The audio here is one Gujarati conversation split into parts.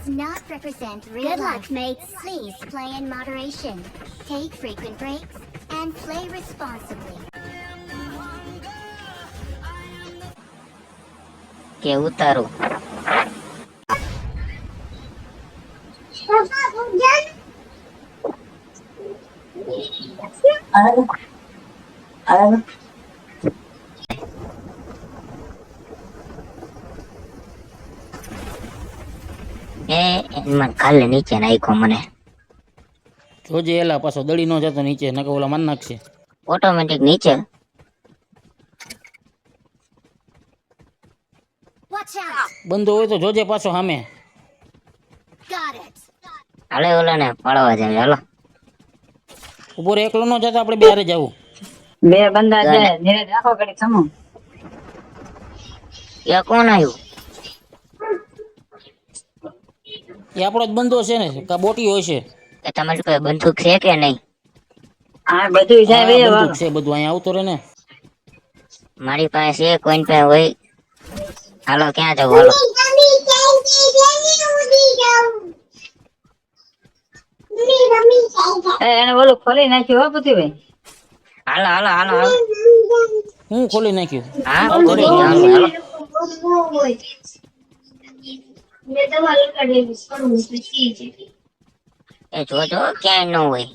does not represent real Good luck, mates. Please play in moderation. Take frequent breaks and play responsibly. કે ઉતારું એમાં કાલે નીચે નાખ્યો મને જોજે એલા પાછો દડી નો જતો નીચે નકર ઓલા માર નાખશે ઓટોમેટિક નીચે Watch out! બંધો હોય તો જોજે પાછો સામે Got it. હાલે ઓલા ને પાડવા જાય હાલો ઉભો રે એકલો નો જતો આપણે બે હારે જાવું બે બંદા છે ધીરે રાખો ઘડી સમો એ કોણ આવ્યું એ આપણો જ બંધો છે ને કા બોટી હોય છે કે તમારી પાસે બંદૂક છે કે નહીં હા બધું હા, જાય બે બંદૂક છે બધું અહીંયા આવતો રે ને મારી પાસે છે કોઈ પાસે હોય હાલો ક્યાં જાવ હાલો એને ઓલું ખોલી નાખ્યું હો પુતીભાઈ હાલો હાલો હાલો હાલો હું ખોલી નાખ્યું હા આવતો રે ખોલી હાલો હાલો એ જોજો ક્યાંય ન હોય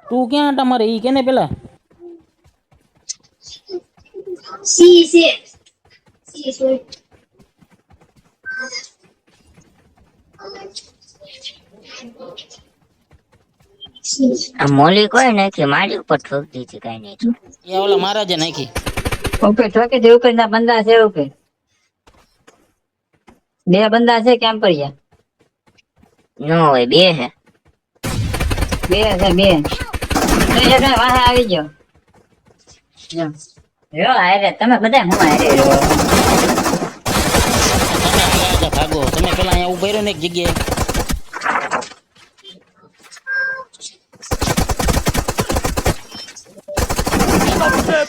તું ક્યાં આટા મારે ઈ કેને પેલા આ મોલી કોઈ નાખી મારી ઉપર ઠોક દીધી કઈ નહીં એ ઓલા મહારાજે નાખી ઉપર ઠોકે છે ઉપર ના બંદા છે ઉપર બે બંદા છે કેમ પડ્યા ન હોય બે હે બે છે બે એક વાહે આવી ગયો યો આરે તમે બધા હું આરે તમે આગળ ભાગો તમે પેલા અહીંયા ઉભા રહ્યો ને એક જગ્યાએ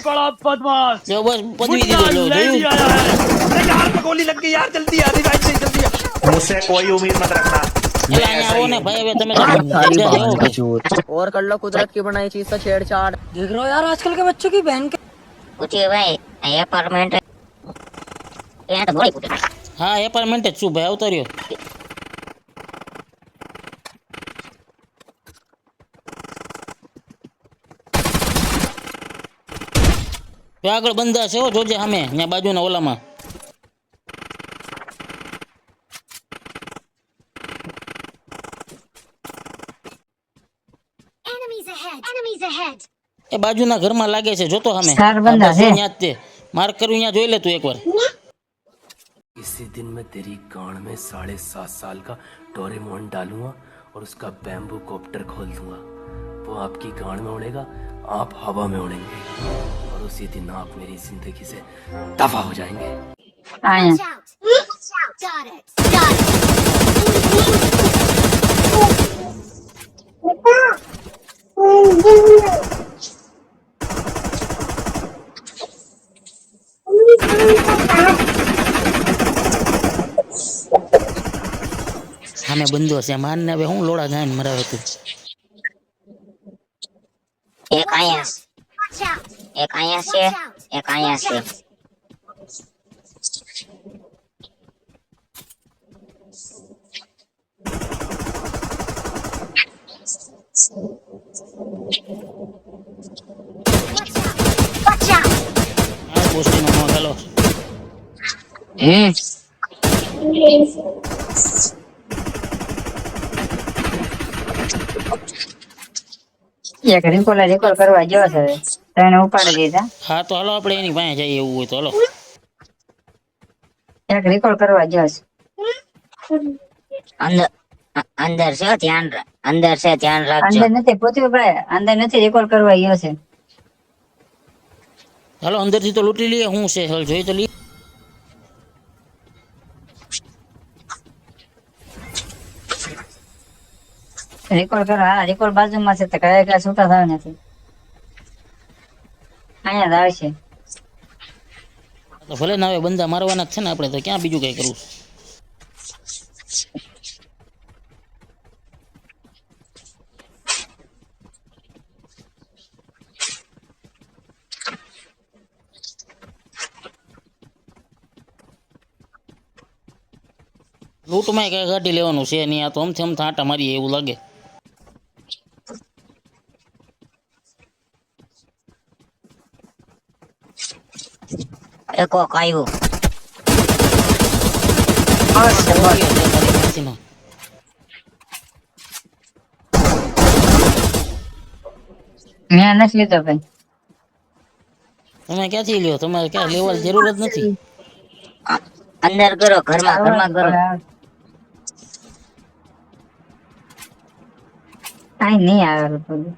बड़ा बदमाश જો બસ પદવી દીધો લો नहीं જોયું आया है अरे यार पे गोली लग गई यार जल्दी आ रिवाइव से जल्दी आ। मुझसे कोई उम्मीद मत रखना પેલા અહીંયા આવો ને ભાઈ હવે તમે તો જગ્યા દેવો ભાઈ. और कर लो कुदरत की बनाई चीज से छेड़छाड़ देख रहे हो यार आजकल के बच्चों की बहन के પૂછ્યું ભાઈ આ એપાર્ટમેન્ટ ત્યાં તો ગોળી ફૂટે હા એપાર્ટમેન્ટ જ છું ભાઈ આવતો રહ્યો તો આગળ બંધા છે હો જોજે સામે ત્યાં બાજુના ઓલામાં Enemies ahead. Enemies ahead. એ બાજુના ઘરમાં લાગે છે જોતો સામે ચાર બંદા છે. ત્યાં જ તે માર્ક કર્યું ત્યાં જોઈ લે તું એકવાર इसी दिन मैं तेरी गांड में 7.5 साल का डोरेमोन डालूंगा और उसका बैम्बू कॉप्टर खोल दूंगा वो आपकी गांड में उड़ेगा आप हवा में उड़ेंगे और उसी दिन आप मेरी जिंदगी से दफा हो जाएंगे આયા Watch out. Got it. Got it. સામે બંધો છે મારને હવે હું લોડા ગાયન મરાવે તું એક અહીંયા Watch out. એક અહીંયા છે એક અહીંયા છે Watch out. આ ગોષ્ઠીનો નો ચાલો એક રિકોલ કરવા ગયો છે તો એને ઉપાડી દીધા હા તો હાલો આપણે એની પાસે જઈએ એવું હોય તો હાલો એક રિકોલ કરવા ગયો છે અંદર અંદર છે ધ્યાન અંદર છે ધ્યાન રાખજો અંદર નથી પુતીભાઈ અંદર નથી રિકોલ કરવા ગયો છે હાલો અંદરથી તો લૂંટી લઈએ હું છે હાલ જોઈ તો લઈએ રિકોલ કરો હા રિકોલ બાજુમાં છે તો કયા કયા છૂટા થવા નથી અહીંયા જ આવશે તો ભલે ના હવે બંદા મારવાના જ છે ને આપણે તો ક્યાં બીજું કઈ કરવું લૂંટમાં કઈ ગાડી લેવાનું છે નહીં, આ તો અમથી અમથા આટા મારીએ એવું લાગે. એ કોક આવ્યું. માસીના. મેં નથી લીધો ભાઈ. તમે ક્યાંથી લ્યો? તમારે ક્યાં લેવાની જરૂર જ નથી. અંદર કરો, ઘરમાં ઘરમાં કરો. કાંઈ નહીં આવે બધું.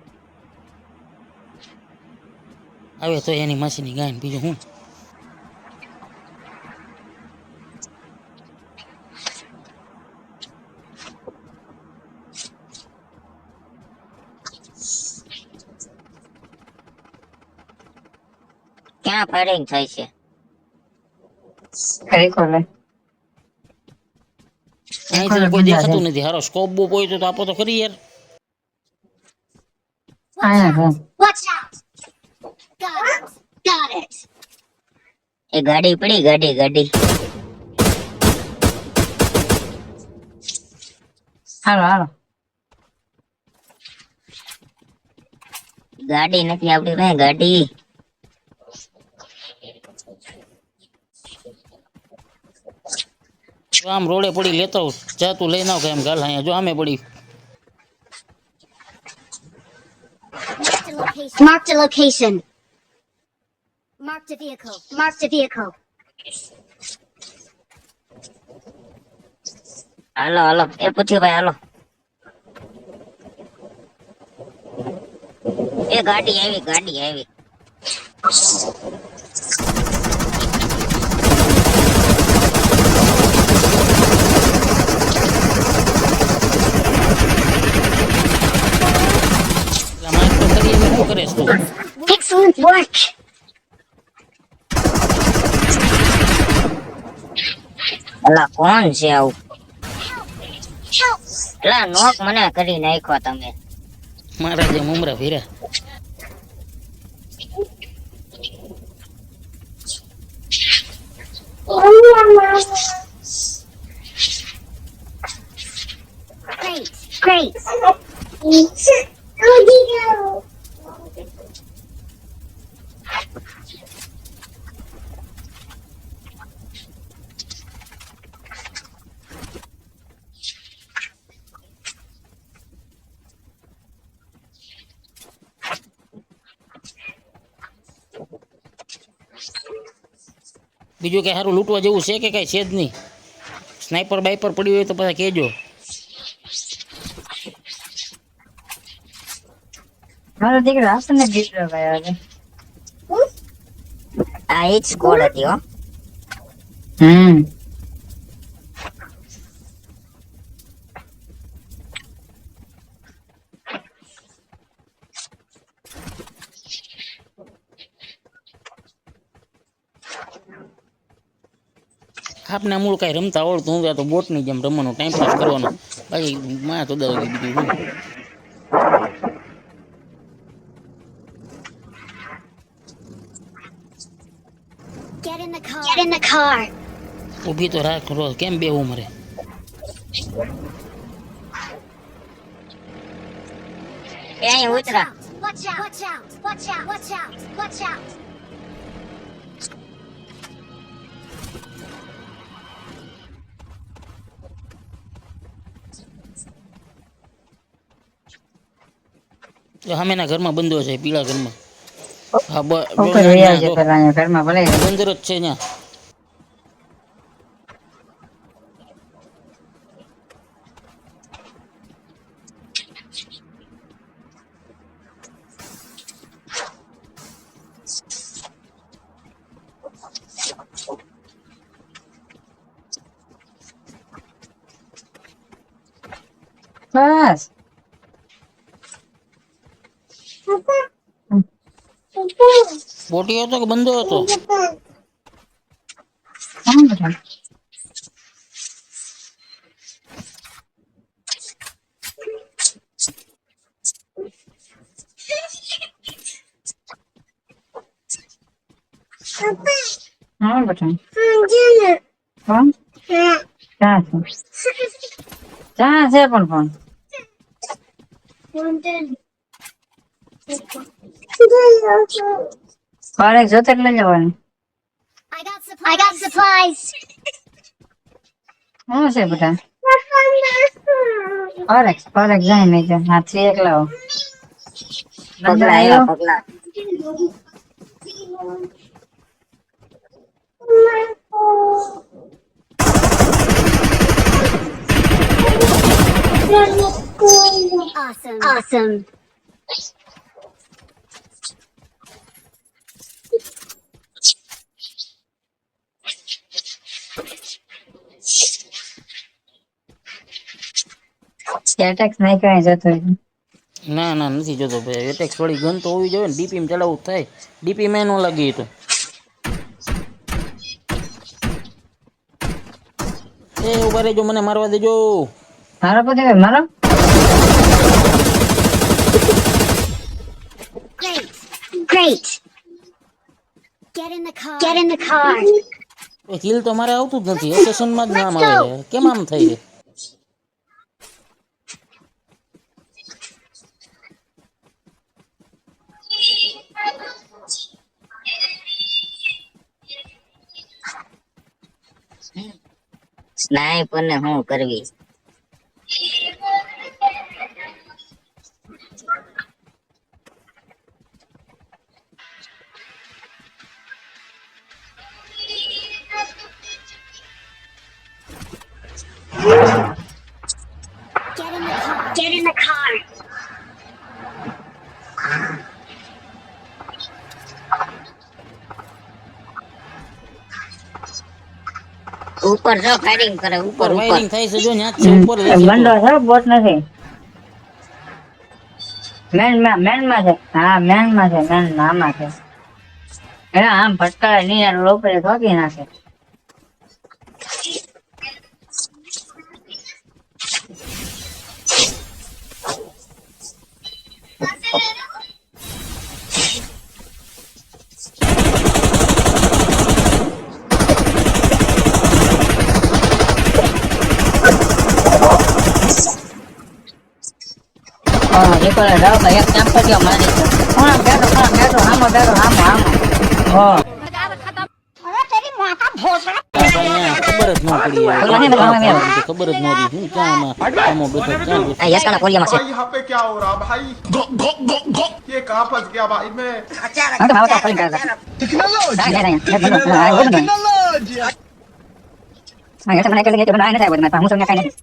આવે તો એની માસીની ગાયન, બીજું હું. ક્યાં ફાયરિંગ થાય છે? ખરી ખોલે. અહીંથી કોઈ દેખાતું નથી. હારો સ્કોપ બોપ હોય તો આપો તો ખરી યાર. અહીંયા છે. Watch out! Got it! એ ગાડી પડી, ગાડી ગાડી. હાલો હાલો. ગાડી નથી આપડી પાસે, ગાડી. જો આમ રોડે પડી લેતો આવું. જા તું લઈને આવ કે એમ ગાલ અહીંયા જો આમે પડી. Marked a location. Marked a vehicle. Marked a vehicle. હાલો હાલો, એ પૂછ્યું ભાઈ, હાલો. એ ગાડી આવી, ગાડી આવી. કરે છે તું? Excellent work. અલા કોણ છે આવું? Help! અલા નોક મને કરી નાખ્યો તમે. મારા જે મુમરા ફીરા. Great. બીજું કઈ સારું લૂંટવા જેવું છે કે કઈ છે જ નહીં? સ્નાઈપર બાઈપર પડી હોય તો પાછા કહેજો. મારો દીકરો આપણને દીકરો ગયો છે. આ એ જ સ્કોડ હતી હો. આપને મૂળ કઈ રમતા આવડતું હું તો બોટની જેમ રમવાનું, ટાઈમ પાસ કરવાનો. બાકી માં તો દવા બીજું શું. Get in the car. Get in the car. ઊભી તો રાખ રોજ, કેમ બેવું મરે? એ અહીં ઉતરા. Watch out. Watch out. Watch out. Watch out. Watch out. તો સામેના ઘરમાં બંધો છે, પીળા ઘરમાં. હા ઉપર વયા છે પેલા અહીંયા ઘરમાં ભલે. બંદર જ છે ત્યાં. બસ. બોટી હતો કે બંધો હતો? હા બેટા. હા બેટા. કોણ? ક્યાં છે? ક્યાં છે પણ ફોન? ફોન એક જોતે જ લઈ જવાની. I got supplies. શું છે બેટા? ફોરેક્સ જાય નહીં તો હાથી એકલા હો. પગલા આવ્યા પગલા. Awesome. એટેક્સ નહીં કઈ જતો હોય. ના ના નથી જોતો ભાઈ. એટેક્સ વાળી ગન તો હોવી જોઈએ ને. ડીપી માં ચલાવવું થાય. ડીપી માં ન લાગી તો એ ઉભા રહેજો, મને મારવા દેજો. મારો પોતે મારો Great. Get in the car. A kill તો મારે આવતું જ નથી. એસેશન માં જ નામ આવે છે. કેમ આમ થાય છે? સ્નાઈપર ને શું કરવી? Get in the car. ઉપર જો ફાયરિંગ કરે. ઉપર ઉપર વાયરિંગ થાય છે જો ન્યા જ છે. ઉપર છે. બંડો છે બોટ નથી. મેન માં છે. હા મેન માં છે. મેન નામાં છે. એના આમ ભટકાય નહીં યાર. લોપે ઠોકી નાખે. નીકળે જાવ તો એક કામ કરજો મારી. બેઠો આમો હો ખબર જ ન પડી યાર. ખબર જ ન પડી. હું ક્યાં આમો બેઠો ક્યાં બેઠો? આ યસકાના કોરિયામાં છે. यहाँ पे क्या हो रहा भाई? ये कहाँ फंस गया भाई मैं? તો મારો તો ફરી ગયા. મને કે કે બનાય નથી આવતું. હું સમજ્યા કાઈ નથી.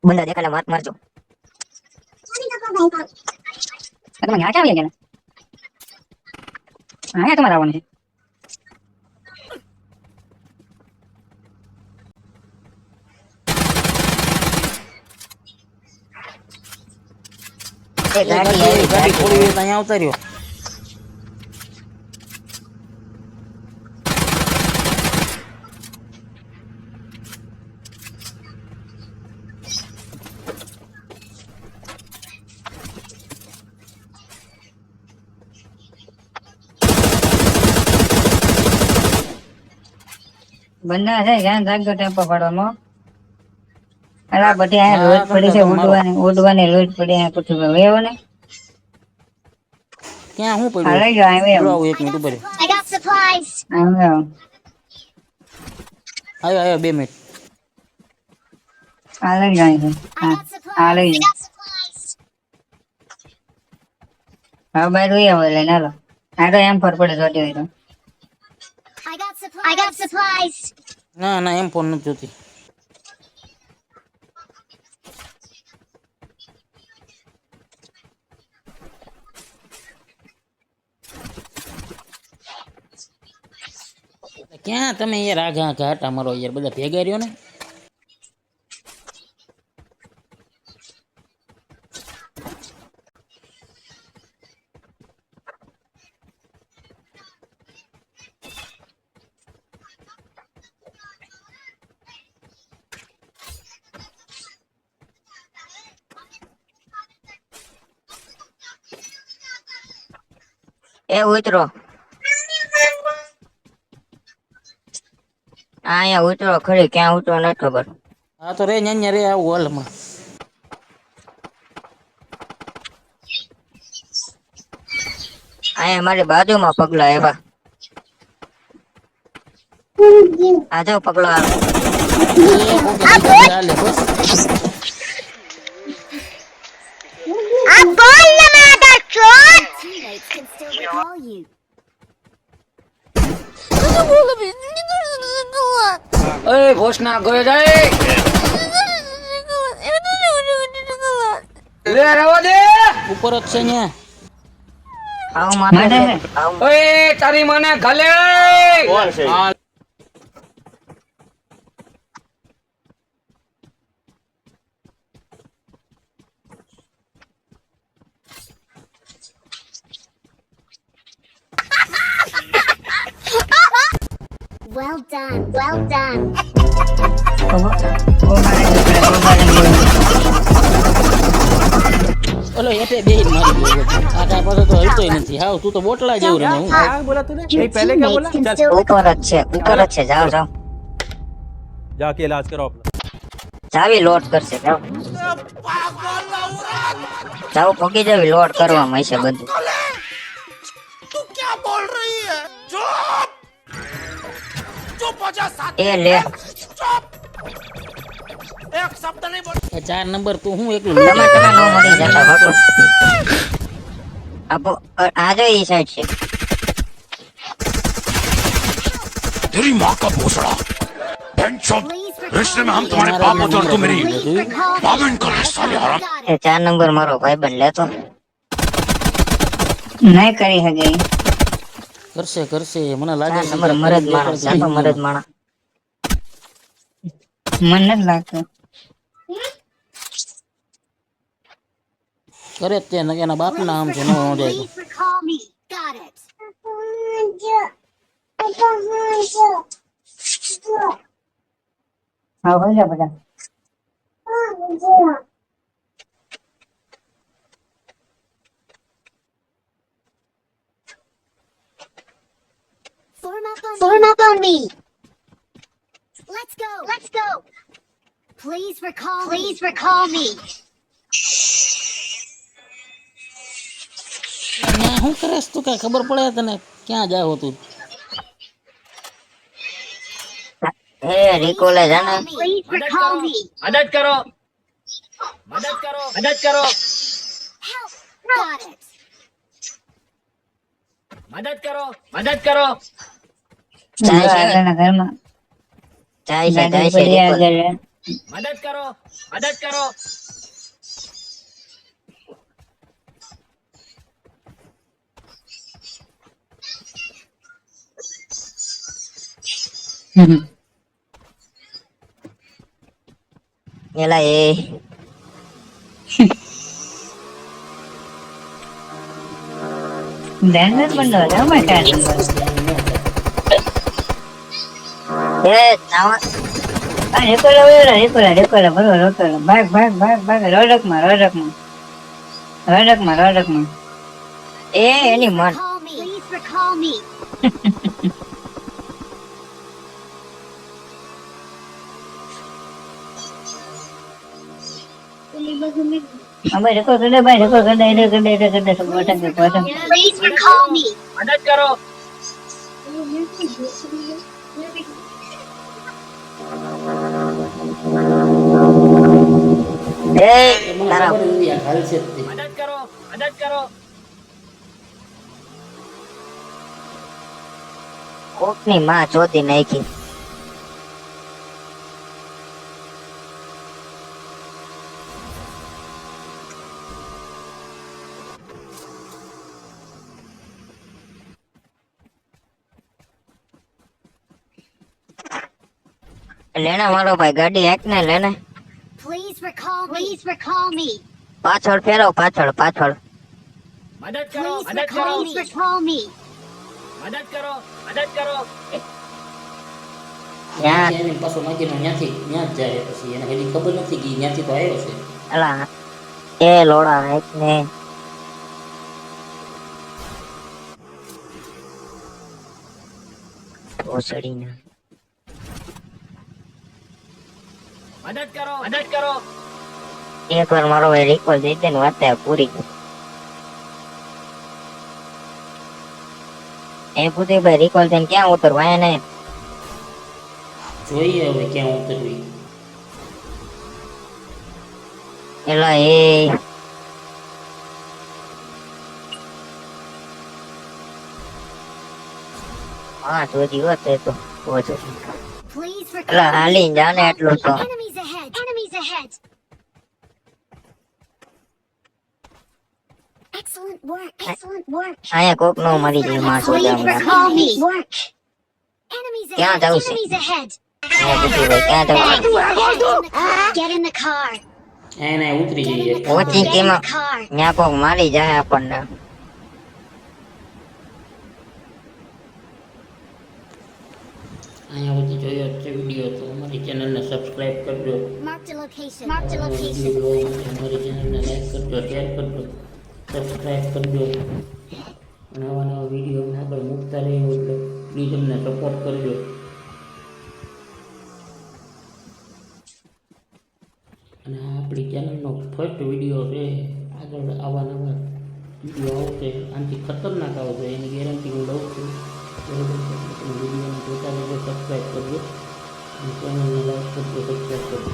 બંદા દેખાલા વાત મારજો. તમે यहाँ क्या આવી ગયા? અહીંયા તમારે આવવાનું છે. એ ગાડી ગાડી થોડી વાર અહીંયા આવતા રહ્યો. બંને છે ધ્યાન રાખજો ટેમ્પો પાડવામાં. અરે આ બધી અહીંયા લોટ પડી છે. ઉડવાની લોટ પડી અહીંયા કુઠું વેવો ને. ક્યાં હું આ પડ્યું? લઈ જાઓ અહીં વેવો. આવું એક મિનિટ ઉભા રહો. I got supplies. અહીં વેવો. આવ્યો 2 મિનિટ. આ લઈ જાઓ અહીં. આ લઈ જાઓ. હવે બહાર ઉઈ આવો લઈને હાલો. આ તો એમ પર પડે જોતી હોય તો. I got supplies. ના ના એમ ફોન નથી જોતી. ક્યાં તમે યાર આ ઘાટ અમારો યાર બધા ભેગા રહ્યો ને. એ ઉતરો. અહીંયા ઉતરો ખરી, ક્યાં ઉતરો નથી ખબર. હા તો રે ન્યા રે આવું હાલ હમણાં. અહીંયા મારી બાજુમાં પગલા એવા. આ જાઓ પગલો આવે. ચાલે બસ. Teammates can still recall you. ओए घोषणा गयो जाए ले रहो दे ઉપર જ છે ન્યા. આવું માથે માથે છે. છે. આવું. ओए तारी मने गले कौन से? हाँ, Well done, well done. ઓ મારે ઓલો એટલે બે મારી ગયો હતો. આ કાંઈ પાછો તો હલતોય નથી. હાવ તું તો બોટલા જેવું રમે. હું क्या बोला तूने Your नहीं पहले क्या बोला teammates can still ઉપર જ છે, ઉપર જ છે. જાઓ જાઓ. जाके इलाज कराओ अपना જાવી લોડ કરશે. જાઓ જાઓ પગી જાવી લોડ કરવામાં હશે બધું. એ લે. 4 નંબર તું હું એકલું તમે નો મળી જતા ભાગો. આપો આ જો ઈ સાઈડ છે. तेरी माँ का भोसड़ा please रिश्ते में recall हम me. तुम्हारे बाप होते और तुम मेरी Please recall me. बावन कर साले हराम Got એ it. 4 નંબર મારો ભાઈબંધ લેતો. નહીં કરી શકે કરશે કરશે મને લાગે 4 નંબર મરદ માણસ છે. તો મરદ માણસ. મને નથી લાગતું કરે જ તે ને એના બાપના આમ છે નો જાય તો. Please recall me. Got it. હા હોય છે બધા Form up on me. Let's go. Let's go. Please recall me. Please recall me. ન્યા શું કરેસ તું કઈ ખબર પડે તને ક્યાં જાવ તું? એ રિકોલે છે ને Please recall me. मदद करो मदद करो मदद करो Help. Got it. मदद करो मदद करो જાય છે આગળના ઘરમાં જાય છે ગાડી જાય છે પડી રિકોલ. આગળ मदद करो मदद करो એલા એ ધ્યાન નથી બંધો હતો અમારે 4 નંબર એ નાવા આ રેકોલા બરોબર રોકેલો ભાગ ભાગ ભાગ ભાગ રોડકમાં એ એની મન. Recall me. Please recall me. અમે રેકો કરે ભાઈ રેકો કરે सब बोटा के बोटा Please recall me. मदद करो એ મને તારા ખબર નથી આ હાલ છે જ તે. मदद करो मदद करो કોકની માં ચોતી નાખી. લેના મારો ભાઈ ગાડી હેક ને લેને. Please recall me. Please recall me. પાછળ ફેરવ પાછળ પાછળ. मदद करो Please मदद करो recall me. Recall me. मदद करो मदद करो ત્યાં એને પાછો નાખીને ત્યાંથી ત્યાં જ જાય પછી એને હજી ખબર નથી કે ઈ ત્યાંથી તો આવ્યો છે. અલા એ લોડા હેક ને ઓસડીને એક વાર મારો ભાઈ રિકોલ દઈ દે ને વાત થાય પૂરી. એ પૂછે ભાઈ રિકોલ થઈને ક્યાં ઉતરવા એને જોઈએ હવે ક્યાં ઉતરવી. એલા એ હા જોજી હોત એ તો ઓછું. Please એલા recall હાલી જાને એટલું તો enemies ahead. Enemies ahead. Excellent work. Excellent work. અહીંયા કોક નો મરી જાય માણસો Please ત્યાં recall me. Work. Enemies ક્યાં ahead. જવું છે? Enemies ahead. પૂછી ભાઈ ક્યાં જવું? Get in the car. એને ઉતરી Get જઈએ. in the car. પહોંચી Get in કેમાં the car. ત્યાં કોક મારી જાય આપણને. અહીંયા સુધી જોયો છે વિડીયો તો અમારી ચેનલને સબસ્ક્રાઇબ કરજો. Marked a location. Marked a video location. જોવા માટે અમારી ચેનલને લાઈક કરજો, શેર કરજો, સબસ્ક્રાઇબ કરજો. નવા નવા વિડીયો અમને આગળ મૂકતા રહીએ એટલે પ્લીઝ અમને સપોર્ટ કરજો. અને આ આપણી ચેનલનો ફર્સ્ટ વિડીયો છે. આગળ આવા નવા વિડીયો આવશે, આનાથી ખતરનાક આવશે એની ગેરંટી હું લઉં છું. બરાબર છે? એટલે તમે વિડીયોને જોતા રહેજો, સબસ્ક્રાઈબ કરજો અને ચેનલને લાઈક કરજો, સબસ્ક્રાઈબ કરજો.